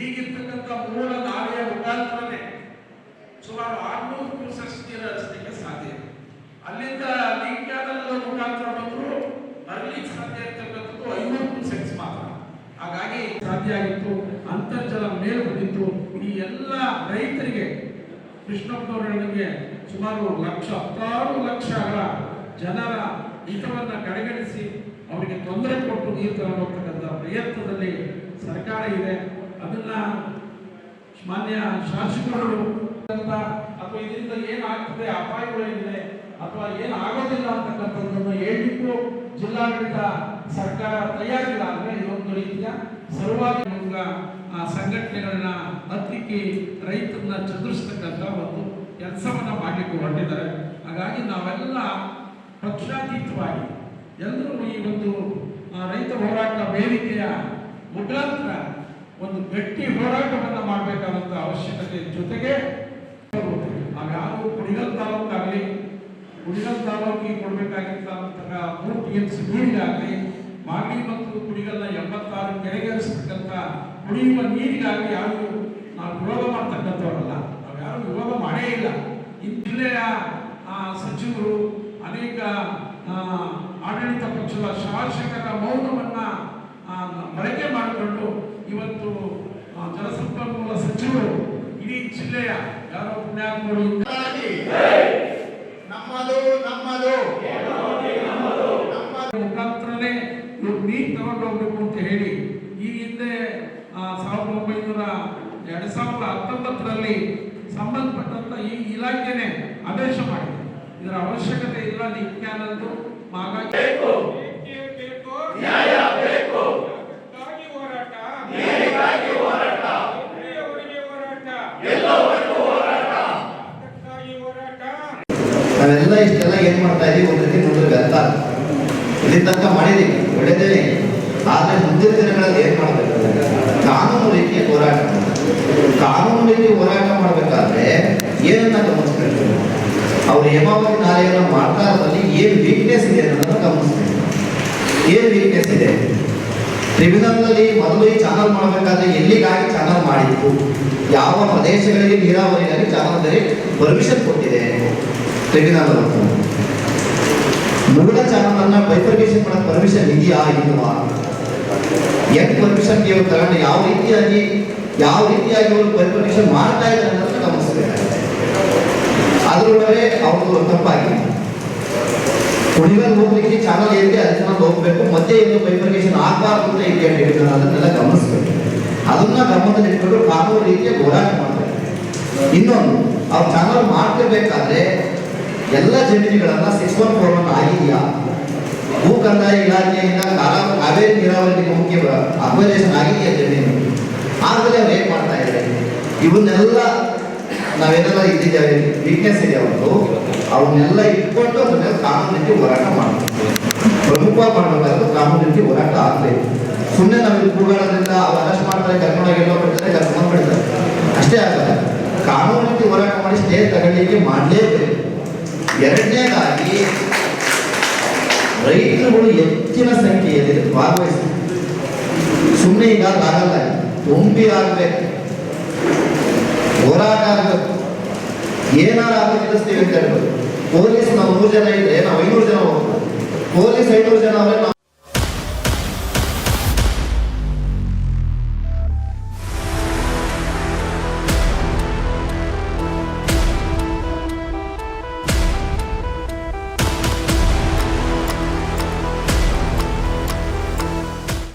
ಈಗಿರ್ತಕ್ಕಂಥ ಮೂಲ ನಾಲೆಯ ಮುಖಾಂತರನೇ ಸುಮಾರು 600 ಕ್ಯೂಸೆಕ್ಸ್ ನೀರು ಹರಿಸಲಿಕ್ಕೆ ಸಾಧ್ಯ. ಅಲ್ಲಿಂದ ಲೀಕ್ ಕ್ಯಾನಲ್ ಮುಖಾಂತರ ಬಂದರೂ ಹರಿಲಿಕ್ಕೆ ಸಾಧ್ಯ ಇರ್ತಕ್ಕಂಥದ್ದು 500 ಕ್ಯೂಸೆಕ್ಸ್ ಮಾತ್ರ. ಹಾಗಾಗಿ ಸಾಧ್ಯ ಆಗಿತ್ತು. ಅಂತರ್ಜಲ ಮೇಲೆ ಬಂದಿತ್ತು. ಈ ಎಲ್ಲ ರೈತರಿಗೆ ಕೃಷ್ಣಪ್ಪನವರಿಗೆ ಸುಮಾರು 16 ಲಕ್ಷಗಳ ಜನರ ಹಿತವನ್ನ ಕಡೆಗಣಿಸಿ ಅವರಿಗೆ ತೊಂದರೆ ಕೊಟ್ಟು ನೀರು ತಗೊಂಡು ಹೋಗ್ತಕ್ಕಂಥ ಪ್ರಯತ್ನದಲ್ಲಿ ಸರ್ಕಾರ ಇದೆ. ಅದನ್ನ ಮಾನ್ಯ ಶಾಸಕರು ಅಥವಾ ಇದರಿಂದ ಏನಾಗ್ತದೆ, ಅಪಾಯಗಳೇನಿದೆ ಅಥವಾ ಏನಾಗೋದಿಲ್ಲ ಅಂತಕ್ಕಂಥದ್ದನ್ನು ಹೇಳಲಿಕ್ಕೂ ಜಿಲ್ಲಾಡಳಿತ ಸರ್ಕಾರ ತಯಾರಿಲ್ಲ. ಅಂದ್ರೆ ಇದೊಂದು ರೀತಿಯ ಸರ್ವಾಧಿಕ ಸಂಘಟನೆಗಳನ್ನ ಹತ್ತಿಕ್ಕಿ ರೈತರನ್ನ ಚದುರಿಸ್ತಕ್ಕಂಥ ಒಂದು ಕೆಲಸವನ್ನ ಮಾಡಲಿಕ್ಕೆ ಹೊರಟಿದ್ದಾರೆ. ಹಾಗಾಗಿ ನಾವೆಲ್ಲ ಪಕ್ಷಾತೀತವಾಗಿ ಎಲ್ಲರೂ ಈ ಒಂದು ರೈತ ಹೋರಾಟ ವೇದಿಕೆಯ ಮುಖಾಂತರ ಒಂದು ಗಟ್ಟಿ ಹೋರಾಟವನ್ನು ಮಾಡಬೇಕಾದಂತ ಅವಶ್ಯಕತೆ ಜೊತೆಗೆ ಯಾರು ಕುಣಿಗಲ್ ತಾಲೂಕಾಗಲಿ ಕುಣಿಗಲ್ ತಾಲೂಕಿಗೆ ಕೊಡಬೇಕಾಗಿರ್ತಕ್ಕಂತಹ 3 TMC ನೀರಿಗಾಗಲಿ ಮಾಗಡಿ ಮತ್ತು ಕುಣಿಗಲ್ನ 86 ಕೆರೆಗೆ ಹರಿಸತಕ್ಕಂಥ ಕುಡಿಯುವ ನೀರಿಗಾಗಿ ಯಾರು ನಾವು ವಿರೋಧ ಮಾಡ್ತಕ್ಕಂಥವರಲ್ಲ. ನಾವು ಯಾರು ವಿರೋಧ ಮಾಡೇ ಇಲ್ಲ. ಈ ಜಿಲ್ಲೆಯ ಸಚಿವರು ಅನೇಕ ಆಡಳಿತ ಪಕ್ಷದ ಶಾಸಕರ ಮೌನವನ್ನ ಬಳಕೆ ಮಾಡಿಕೊಂಡು ಇವತ್ತು ಜಲಸಂಪನ್ಮೂಲ ಸಚಿವರು ಇಡೀ ಜಿಲ್ಲೆಯ ಯಾರೋ ಪುಣ್ಯಾತ್ಮರು ಮುಖಾಂತರನೇ ನೀರು ತಗೊಂಡು ಹೋಗ್ಬೇಕು ಅಂತ ಹೇಳಿ ಈ ಹಿಂದೆ 2019ರಲ್ಲಿ ಸಂಬಂಧಪಟ್ಟಂತ ಈ ಇಲಾಖೆನೆ ಆದೇಶ ಮಾಡಿದೆ. ಇದರ ಅವಶ್ಯಕತೆ ಇಲ್ಲ. ಲೀಕ್ ಕ್ಯಾನಲ್ದು ಹಾಗಾಗಿ ನಾವೆಲ್ಲ ಇಷ್ಟೆಲ್ಲ ಏನ್ ಮಾಡ್ತಾ ಇದೀವಿ, ಒಂದು ರೀತಿ ನೋಡಿದ್ರೆ ಅರ್ಥ ಇಲ್ಲಿ ತನಕ ಮಾಡಿದೀವಿ, ಒಳ್ಳೆದೇನೆ. ಆದ್ರೆ ಮುಂದಿನ ದಿನಗಳಲ್ಲಿ ಏನ್ ಮಾಡ್ಬೇಕು, ಕಾನೂನು ರೀತಿಯ ಹೋರಾಟ. ಕಾನೂನು ರೀತಿ ಹೋರಾಟ ಮಾಡ್ಬೇಕಾದ್ರೆ ಏನನ್ನ ಗಮನಿಸ್ಬೇಕು, ಅವ್ರು ಹೇಮಾವತಿ ನಾಲೆಯನ್ನು ಮಾಡ್ತಾ ಇರೋದ್ರಲ್ಲಿ ಏನ್ ವೀಕ್ನೆಸ್ ಇದೆ ಅನ್ನೋದನ್ನ ಗಮನಿಸ್ಬೇಕು. ಏನ್ ವೀಕ್ನೆಸ್ ಇದೆ? ಟ್ರಿಬ್ಯುನಲ್ ನಲ್ಲಿ ಮೊದಲು ಈ ಚಾನಲ್ ಮಾಡಬೇಕಾದ್ರೆ ಎಲ್ಲಿಗಾಗಿ ಚಾನಲ್ ಮಾಡಿತ್ತು, ಯಾವ ಪ್ರದೇಶಗಳಿಗೆ ನೀರಾವರಿಗಾಗಿ ಚಾನಲ್ ಪರ್ಮಿಷನ್ ಕೊಟ್ಟಿದೆ ಟ್ರಿಬ್ಯುನಲ್. ಮೂಲ ಚಾನಲ್ ಅನ್ನ ಬೈಫರ್ಕೇಶನ್ ಮಾಡಕ್ ಪರ್ಮಿಷನ್ ಇದೆಯಾ ಇಲ್ವಾ, ಹೆಂಗ್ ಪರ್ಮಿಷನ್ ತಗೊಂಡು ಯಾವ ರೀತಿಯಾಗಿ ಅವರು ಬೈಫರ್ಕೇಶನ್ ಮಾಡ್ತಾ ಇದ್ದಾರೆ ಅನ್ನೋದನ್ನ ಗಮನಿಸಬೇಕಾಗುತ್ತೆ. ಅದ್ರೊಳಗೆ ಅವ್ರದ್ದು ತಪ್ಪಾಗಿದೆ. ಕುಣಿಗಲ್ ಹೋಗ್ಲಿಕ್ಕೆ ಚಾನಲ್ ಏನಿದೆ ಅದನ್ನ ಹೋಗ್ಬೇಕು, ಮಧ್ಯೆ ಏನು ಬೈಫರ್ಕೇಶನ್ ಆಗಬಾರ್ದು ಅಂತ ಇದೆ ಅದನ್ನೆಲ್ಲ ಗಮನಿಸ್ಬೇಕು. ಅದನ್ನ ಗಮನದಲ್ಲಿ ಇಟ್ಕೊಂಡು ಕಾನೂನು ರೀತಿಯ ಹೋರಾಟ ಮಾಡಬೇಕು. ಇನ್ನೊಂದು, ಅವ್ರು ಚಾನಲ್ ಮಾಡ್ತಿರ್ಬೇಕಾದ್ರೆ ಎಲ್ಲ ಜಮೀನುಗಳನ್ನ 6141 ಆಗಿದೆಯಾ, ಭೂ ಕಂದಾಯ ಇಲಾಖೆಯಿಂದ ಕಾವೇರಿ ನೀರಾವರಿ ಮುಖ್ಯ ಅಕ್ವೈರೇಷನ್ ಆಗಿದೆಯಾ ಜಮೀನು, ಆಗಲೇ ಅವ್ರು ಏನ್ ಮಾಡ್ತಾ ಇದ್ದಾರೆ, ಇವನ್ನೆಲ್ಲ ನಾವೇನೆಲ್ಲ ಇದ್ದಿದ್ದೇವೆ ವೀಕ್ನೆಸ್ ಇದೆ ಅವತ್ತು, ಅವನ್ನೆಲ್ಲ ಇಟ್ಕೊಂಡು ಅದ್ರ ಮೇಲೆ ಕಾನೂನು ರೀತಿ ಹೋರಾಟ ಮಾಡಬೇಕು. ಪ್ರಮುಖವಾಗಿ ಮಾಡಬೇಕಾದ್ರೆ ಕಾನೂನು ರೀತಿ ಹೋರಾಟ ಆಗಬೇಕು. ಸುಮ್ಮನೆ ನಾವು ಕೂಗಾಡೋದ್ರಿಂದ ಅವ್ರು ಅರೆಸ್ಟ್ ಮಾಡ್ತಾರೆ, ಕರ್ಕೊಂಡೋಗಿ ಎಲ್ಲೋ ಬಿಡ್ತಾರೆ, ಕರ್ಕೊಂಡು ಬಿಡ್ತಾರೆ, ಅಷ್ಟೇ ಆಗಲ್ಲ. ಕಾನೂನು ರೀತಿ ಹೋರಾಟ ಮಾಡಿ ಸ್ಟೇ ತಗೊಳ್ಳಿಕ್ಕೆ ಮಾಡಲೇಬೇಕು. ಎರಡನೇದಾಗಿ ರೈತರುಗಳು ಹೆಚ್ಚಿನ ಸಂಖ್ಯೆಯಲ್ಲಿ ಭಾಗವಹಿಸ್ತಾರೆ. ಸುಮ್ಮನೆ ಈಗ ಆಗಲ್ಲ, ತುಂಬಿ ಆಗ್ಬೇಕು, ಹೋರಾಟ ಆಗಬೇಕು. ಏನಾರ ನಿಲ್ಲಿಸ್ತೀವಿ ಅಂತ ಹೇಳ್ಬೋದು. ಪೊಲೀಸ್ ನಾವು 100 ಜನ ಇದ್ರೆ ನಾವು 500 ಜನ ಹೋಗ್ಬೋದು. ಪೊಲೀಸ್ 500 ಜನ ಅವರೇ